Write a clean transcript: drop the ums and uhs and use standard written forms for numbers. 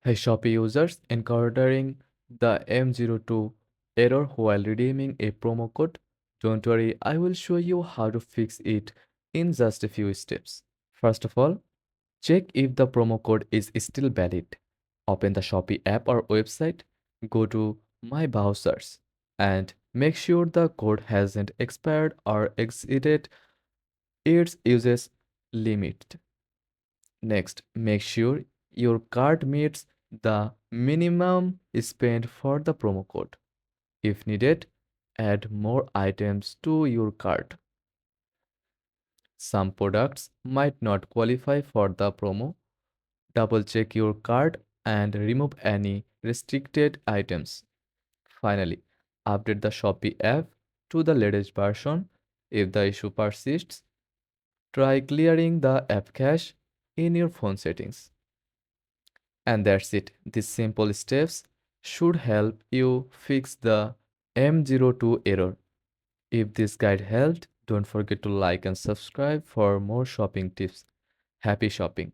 Hey Shopee users encountering the M02 error while redeeming a promo code. Don't worry, I will show you how to fix it in just a few steps. First of all, check if the promo code is still valid. Open the Shopee app or website, go to My Browsers, and make sure the code hasn't expired or exceeded its usage limit. Next, make sure your cart meets the minimum spend for the promo code. If needed, add more items to your cart. Some products might not qualify for the promo. Double check your cart and remove any restricted items. Finally, update the Shopee app to the latest version. If the issue persists, try clearing the app cache in your phone settings. And that's it. These simple steps should help you fix the M02 error. If this guide helped, don't forget to like and subscribe for more shopping tips. Happy shopping!